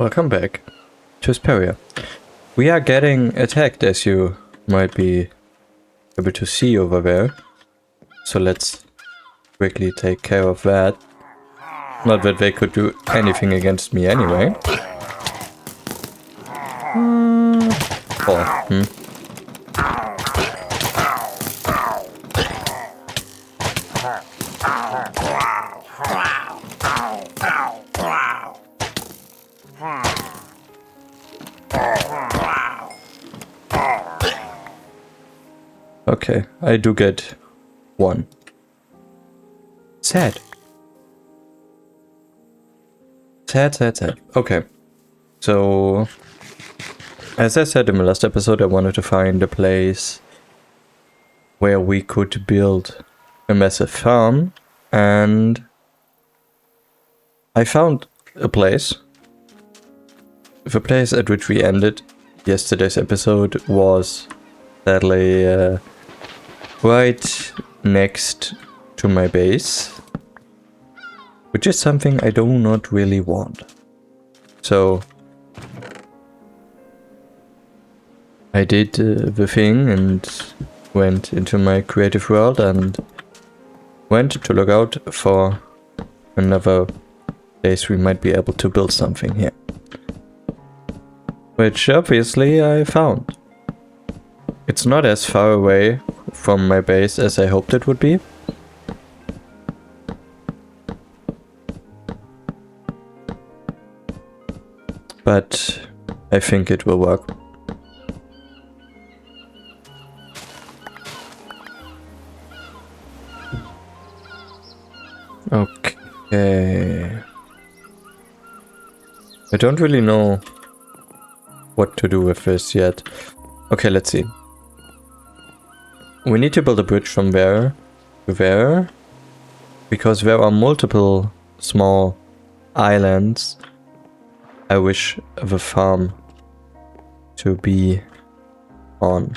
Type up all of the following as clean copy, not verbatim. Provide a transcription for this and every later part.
Welcome back to Asparia. We are getting attacked, as you might be able to see over there. So let's quickly take care of that. Not that they could do anything against me anyway. Okay, I do get one. Sad. Sad. Okay. So, as I said in the last episode, I wanted to find a place where we could build a massive farm, and I found a place. The place at which we ended yesterday's episode was sadly right next to my base, which is something I do not really want. So I did the thing and went into my creative world and went to look out for another place we might be able to build something here. Which obviously I found. It's not as far away from my base as I hoped it would be. But I think it will work. Okay. I don't really know what to do with this yet. Okay, let's see. We need to build a bridge from there to there, because there are multiple small islands I wish the farm to be on.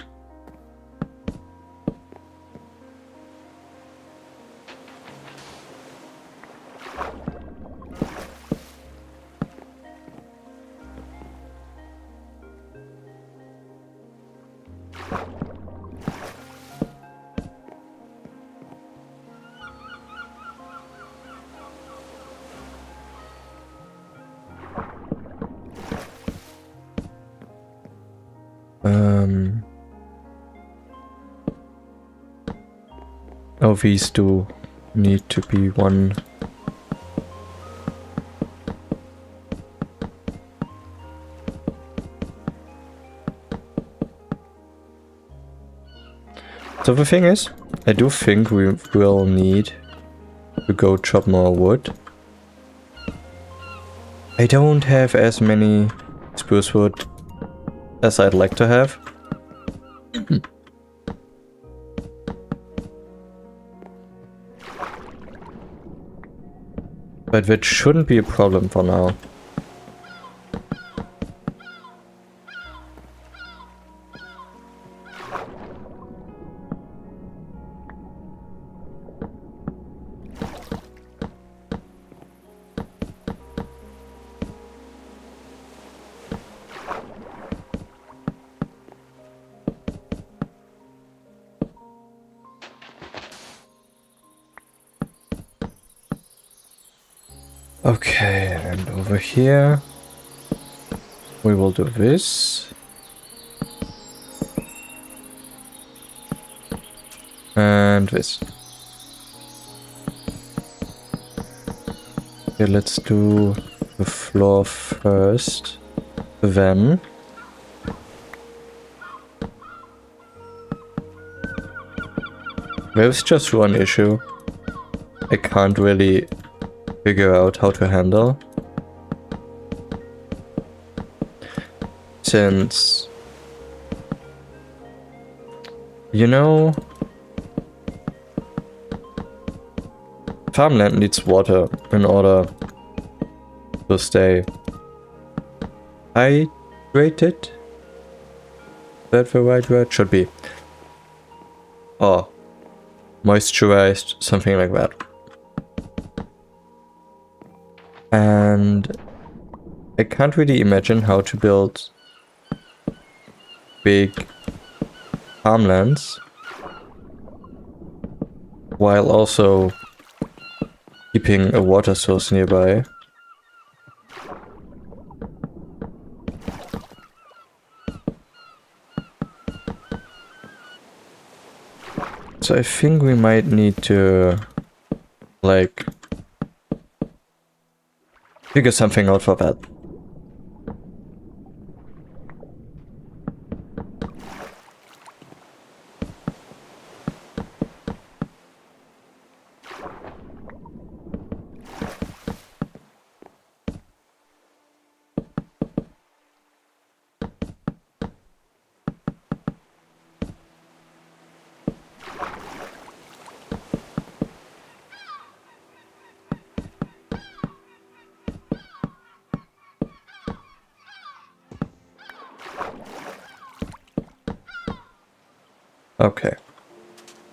Oh, these two need to be one. So the thing is, I do think we will need to go chop more wood. I don't have as many spruce wood as I'd like to have. But that shouldn't be a problem for now. Okay, and over here we will do this. And this. Okay, let's do the floor first. Then there's just one issue I can't really figure out how to handle, since, you know, farmland needs water in order to stay hydrated. That the right word should be, or moisturized, something like that. And I can't really imagine how to build big farmlands while also keeping a water source nearby. So I think we might need to, like, figure something out for that. Okay.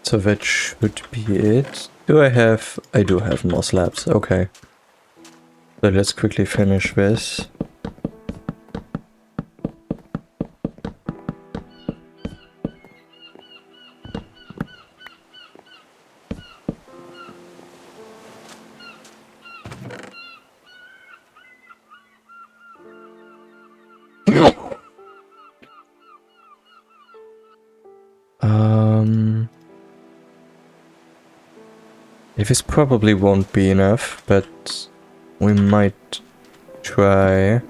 So that should be it. I do have more slabs, okay. So let's quickly finish this. This probably won't be enough, but we might try.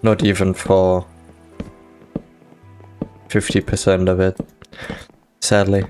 Not even for 50% of it, sadly.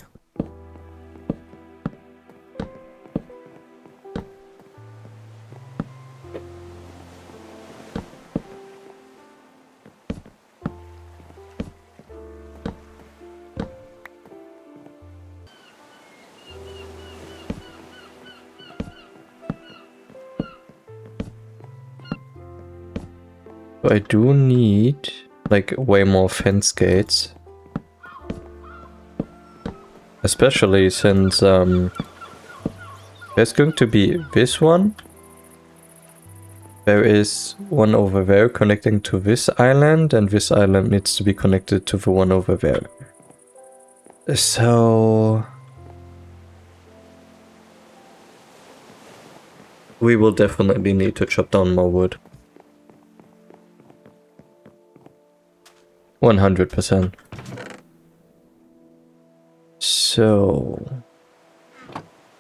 I do need, like, way more fence gates. Especially since, there's going to be this one. There is one over there connecting to this island, and this island needs to be connected to the one over there. So we will definitely need to chop down more wood. 100%. So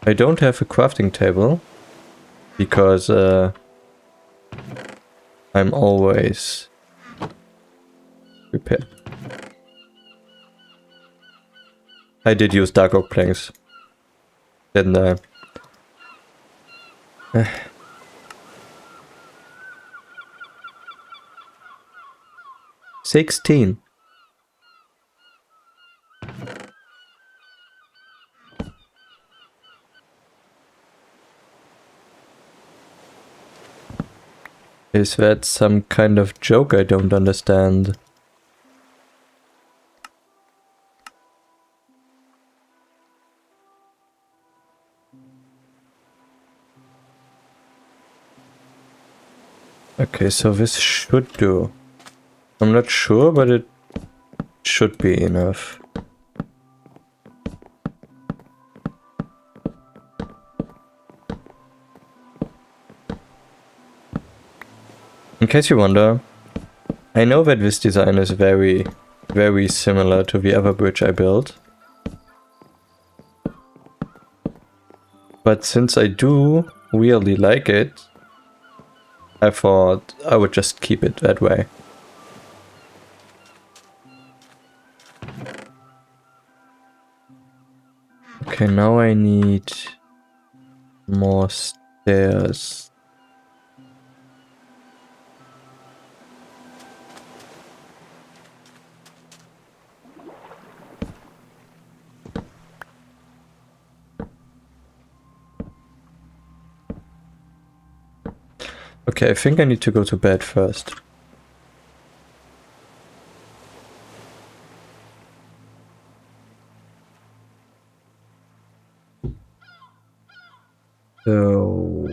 I don't have a crafting table because I'm always prepared. I did use dark oak planks, didn't I? 16. Is that some kind of joke I don't understand? Okay, so this should do. I'm not sure, but it should be enough. In case you wonder, I know that this design is very, very similar to the other bridge I built. But since I do really like it, I thought I would just keep it that way. Okay, now I need more stairs. Okay, I think I need to go to bed first. So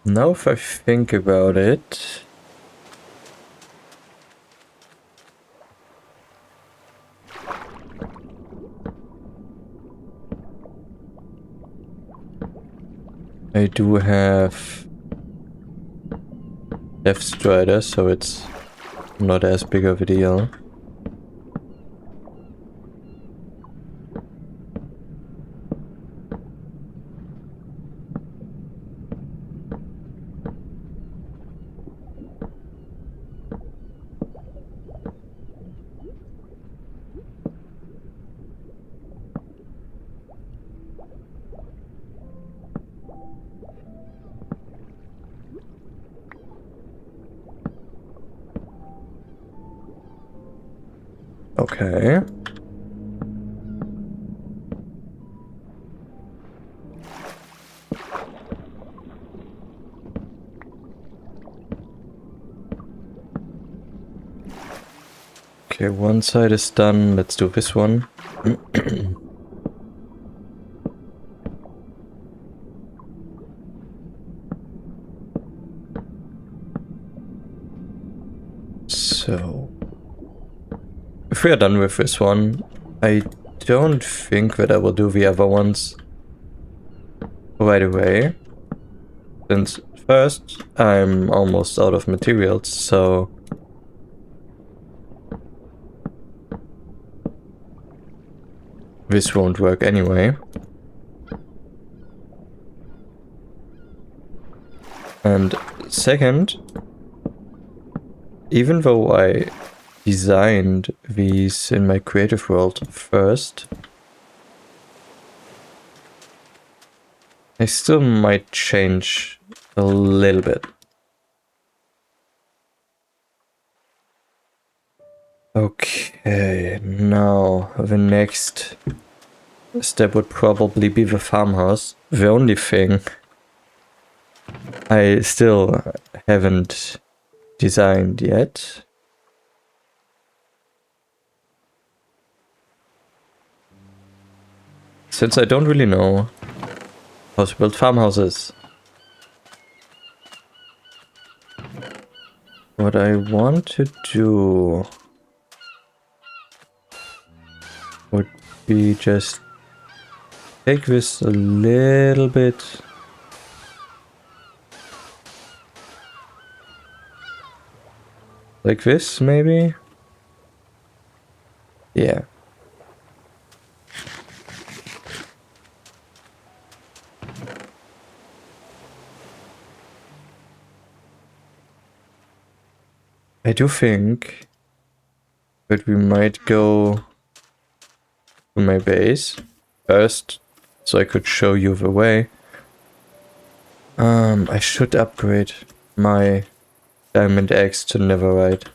now if I think about it, I do have Death Strider, so it's not as big of a deal. Okay. Okay, one side is done. Let's do this one. So, if we are done with this one, I don't think that I will do the other ones right away. Since first, I'm almost out of materials, so this won't work anyway. And second, even though I designed these in my creative world first, I still might change a little bit. Okay, now the next step would probably be the farmhouse. The only thing I still haven't designed yet. Since I don't really know how to build farmhouses. What I want to do would be just take this a little bit like this, maybe? Yeah. I do think that we might go to my base first, so I could show you the way. I should upgrade my diamond axe to netherite.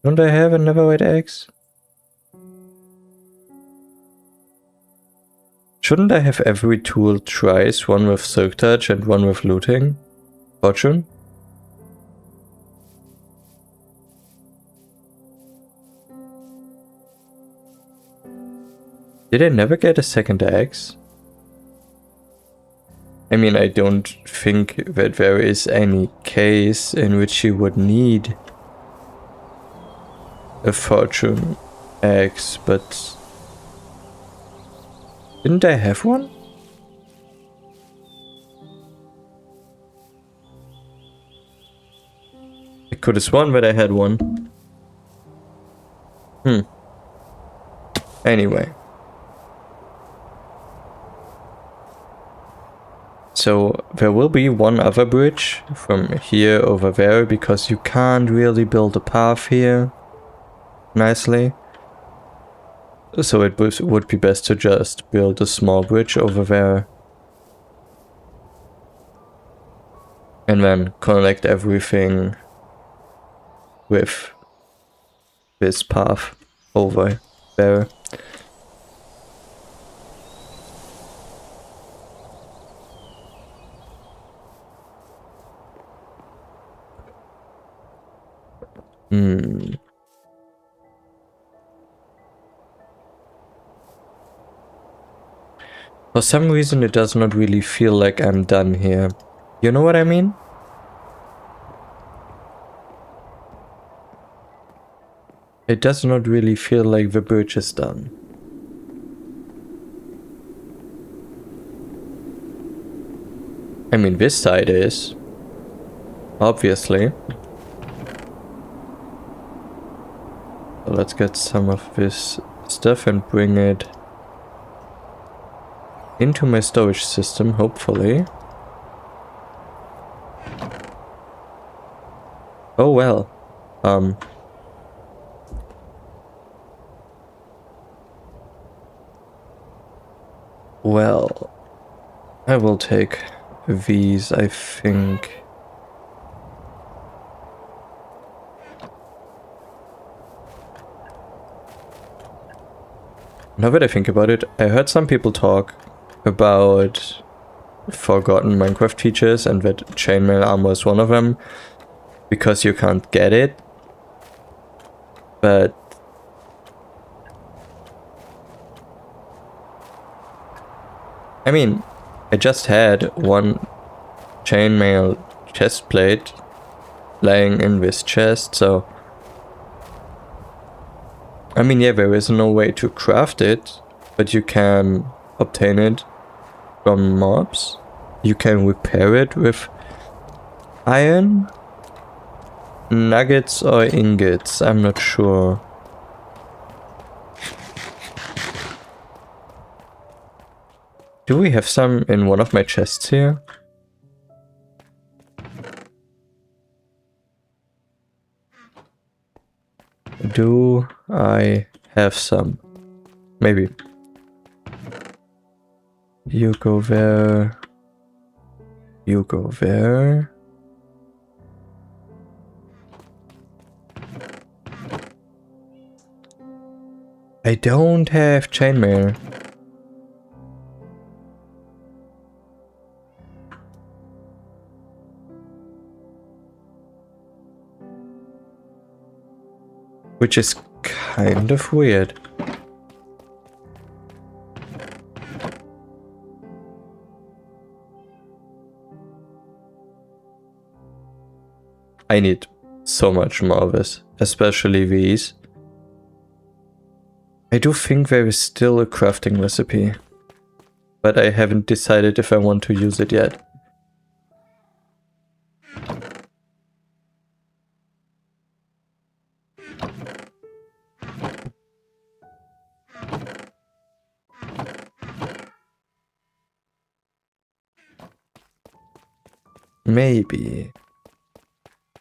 Don't I have a netherite axe? Shouldn't I have every tool twice, one with silk touch and one with looting? Fortune? Did I never get a second axe? I mean, I don't think that there is any case in which you would need a fortune axe, but didn't I have one? I could have sworn that I had one. Anyway. So there will be one other bridge from here over there because you can't really build a path here nicely. So it would be best to just build a small bridge over there. And then connect everything with this path over there. For some reason it does not really feel like I'm done here. You know what I mean? It does not really feel like the bridge is done. I mean, this side is. Obviously. So let's get some of this stuff and bring it into my storage system, hopefully. Oh well. Well, I will take these, I think. Now that I think about it, I heard some people talk about forgotten Minecraft features and that chainmail armor is one of them because you can't get it. But I mean, I just had one chainmail chest plate laying in this chest, so I mean, yeah, there is no way to craft it, but you can obtain it from mobs. You can repair it with iron, nuggets or ingots, I'm not sure. Do we have some in one of my chests here? Do I have some? Maybe. You go there. You go there. I don't have chainmail. Which is kind of weird. I need so much more of this, especially these. I do think there is still a crafting recipe, but I haven't decided if I want to use it yet. Maybe.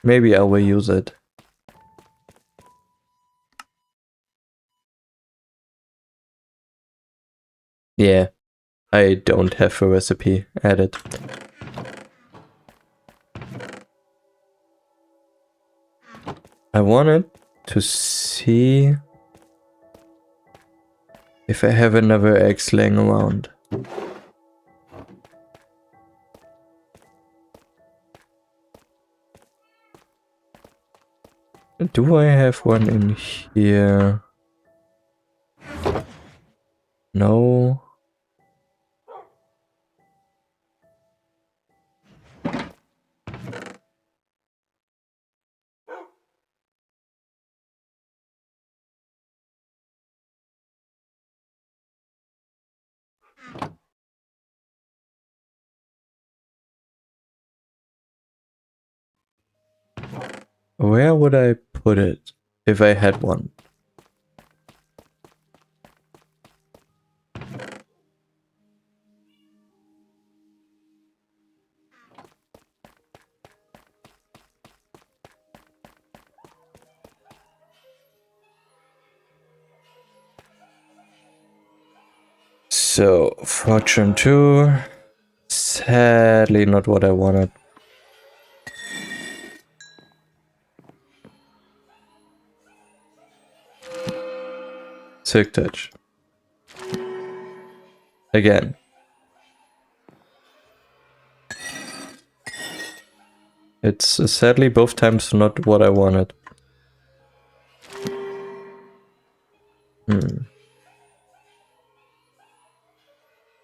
Maybe I will use it. Yeah, I don't have a recipe added. I wanted to see if I have another axe laying around. Do I have one in here? No. Where would I put it if I had one? So, Fortune 2. Sadly not what I wanted. Silk Touch. Again. It's sadly both times not what I wanted.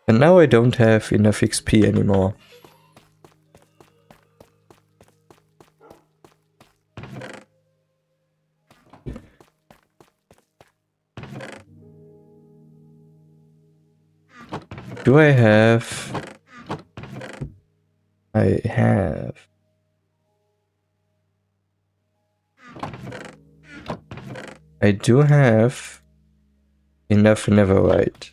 And now I don't have enough XP anymore. Do I have... I have... I do have enough netherite.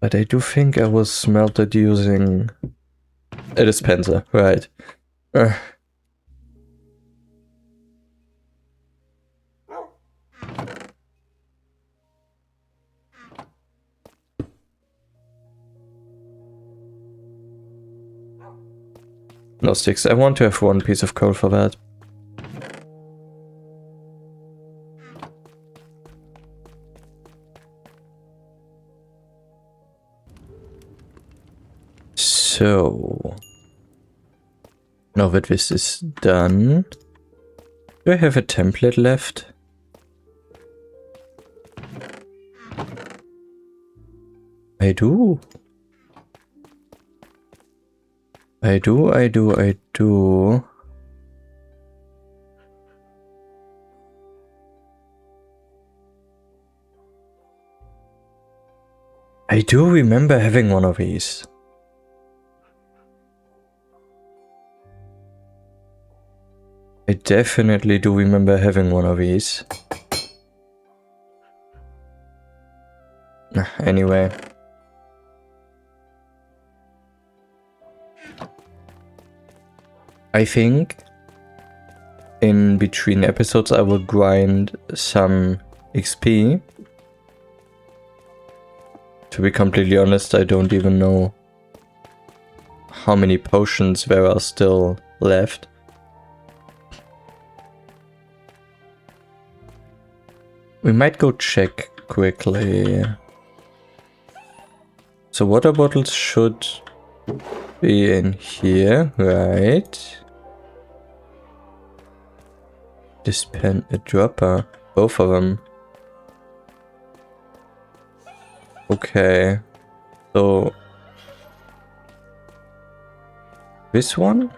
But I do think I was smelted using a dispenser, right? No sticks. I want to have one piece of coal for that. So, now that this is done, do I have a template left? I do. I do. I do remember having one of these. I definitely do remember having one of these. Anyway. I think in between episodes I will grind some XP. To be completely honest, I don't even know how many potions there are still left. We might go check quickly. So water bottles should be in here, right? A dropper, both of them. Okay, so this one?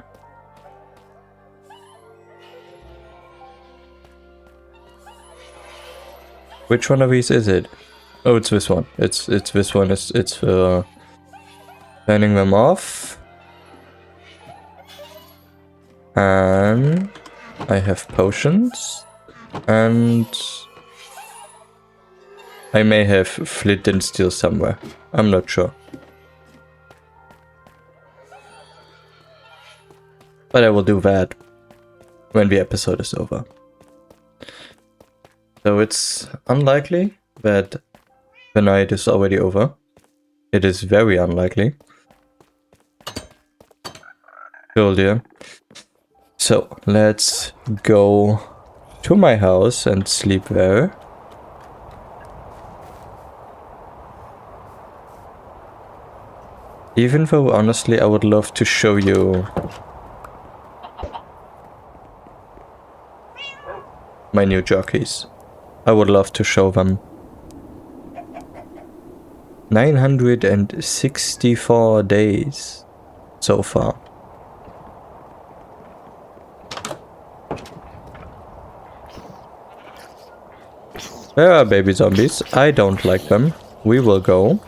Which one of these is it? Oh, it's this one. It's this one. It's turning them off. And I have potions. And I may have flint and steel somewhere. I'm not sure. But I will do that when the episode is over. So it's unlikely that the night is already over. It is very unlikely. Told you. So let's go to my house and sleep there. Even though honestly I would love to show you my new jockeys. I would love to show them. 964 days so far. There are baby zombies. I don't like them. We will go.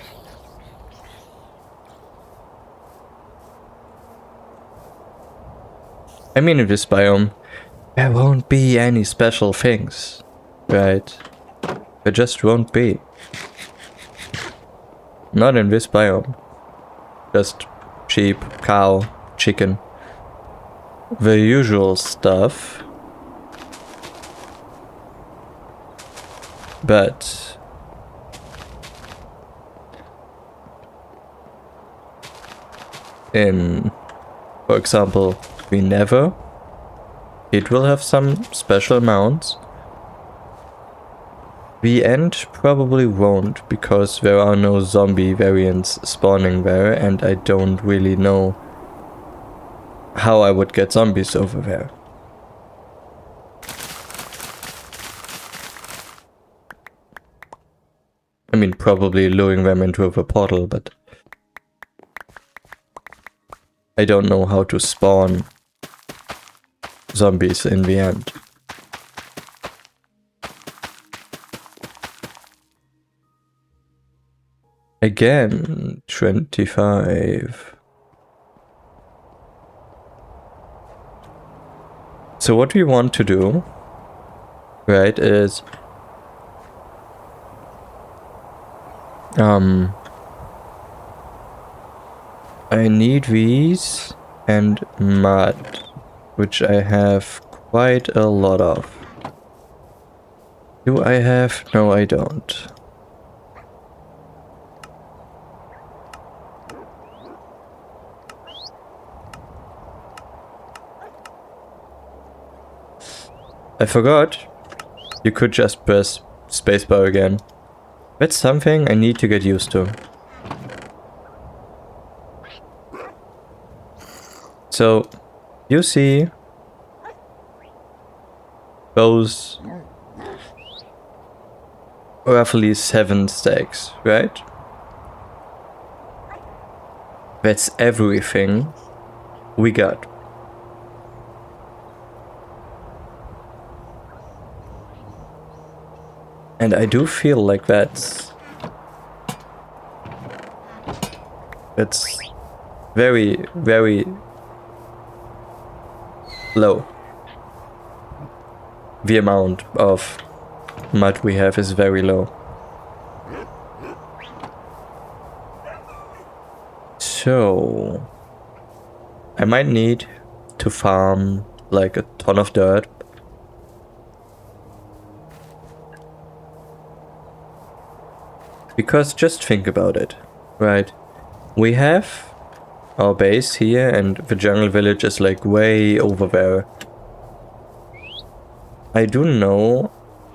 I mean, in this biome, there won't be any special things. Right? There just won't be. Not in this biome. Just sheep, cow, chicken. The usual stuff. But in, for example, the Nether, it will have some special mounts. The end probably won't, because there are no zombie variants spawning there, and I don't really know how I would get zombies over there. I mean, probably luring them into a portal, but I don't know how to spawn zombies in the end. Again, 25. So what we want to do, right, is I need these and mud, which I have quite a lot of. Do I have? No, I don't. I forgot. You could just press spacebar again. That's something I need to get used to. So, you see those roughly 7 stacks, right? That's everything we got. And I do feel like that's very, very low. The amount of mud we have is very low. So I might need to farm like a ton of dirt. Because just think about it, right? We have our base here and the jungle village is like way over there. I do know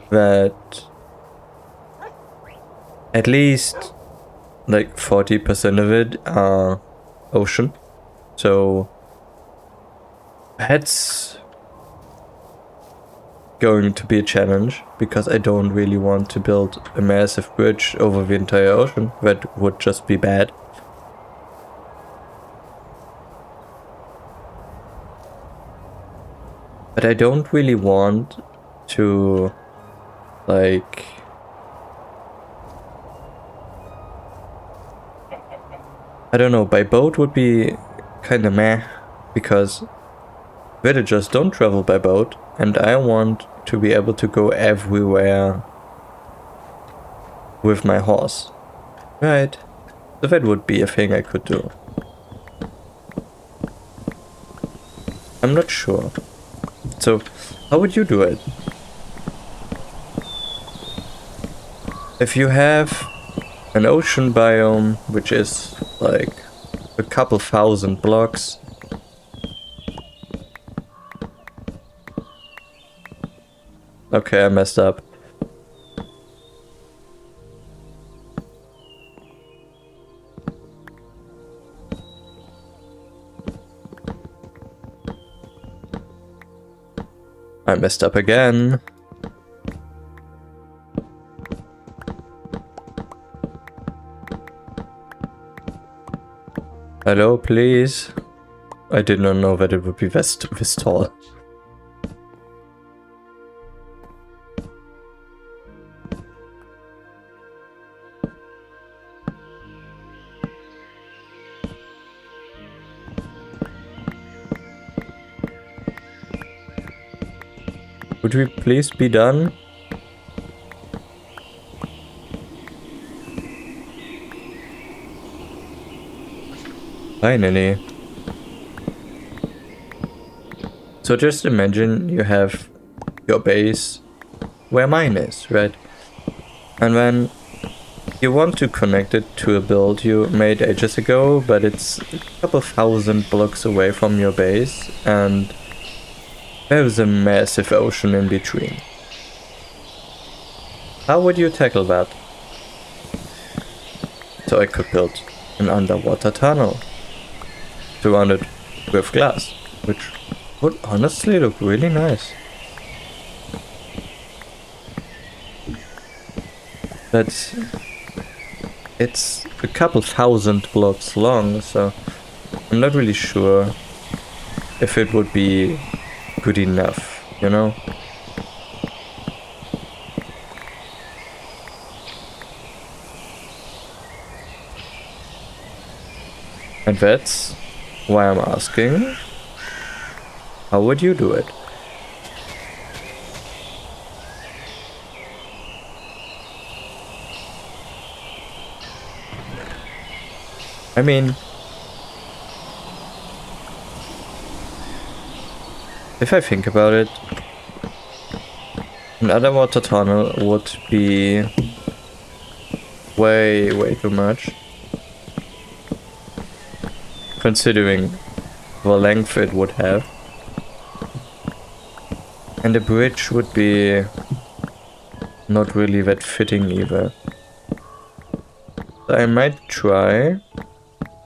that at least like 40% of it are ocean. So that's going to be a challenge because I don't really want to build a massive bridge over the entire ocean. That would just be bad. But I don't really want to like I don't know, by boat would be kinda meh because villagers don't travel by boat and I want to be able to go everywhere with my horse. Right. So that would be a thing I could do. I'm not sure. So, how would you do it? If you have an ocean biome, which is like a couple thousand blocks, okay, I messed up. I messed up again. Hello, please. I did not know that it would be this tall. Would we please be done? Finally. So just imagine you have your base where mine is, right? And then you want to connect it to a build you made ages ago, but it's a couple thousand blocks away from your base and there's a massive ocean in between. How would you tackle that? So I could build an underwater tunnel surrounded with glass. which would honestly look really nice. But it's a couple thousand blocks long, so I'm not really sure if it would be good enough, you know? And that's why I'm asking, how would you do it? I mean, if I think about it, an underwater tunnel would be way too much. Considering the length it would have. And the bridge would be not really that fitting either. So I might try,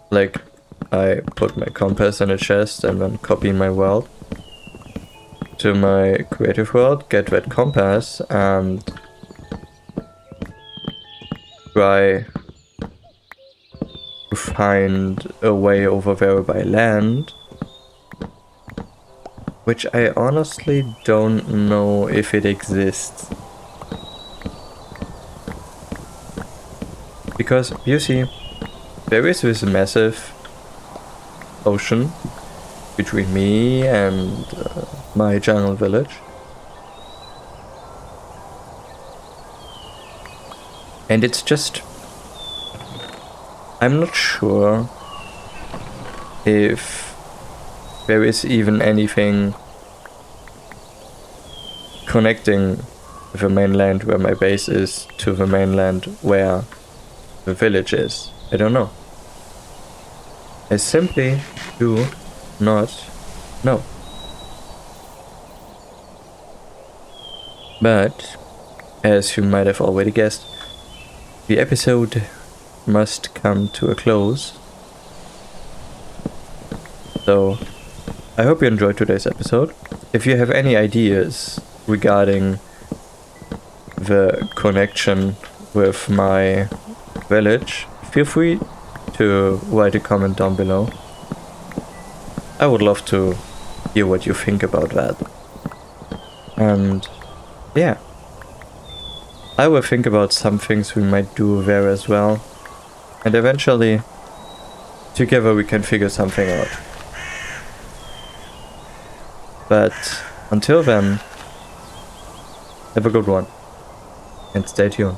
like, I put my compass in a chest and then copy my world to my creative world, get that compass and try to find a way over there by land, which I honestly don't know if it exists. Because, you see, there is this massive ocean between me and my jungle village. And it's just... I'm not sure if there is even anything connecting the mainland where my base is to the mainland where the village is. I don't know. I simply do not know. But, as you might have already guessed, the episode must come to a close. So, I hope you enjoyed today's episode. If you have any ideas regarding the connection with my village, feel free to write a comment down below. I would love to hear what you think about that. And yeah, I will think about some things we might do there as well. And eventually, together we can figure something out. But until then, have a good one and stay tuned.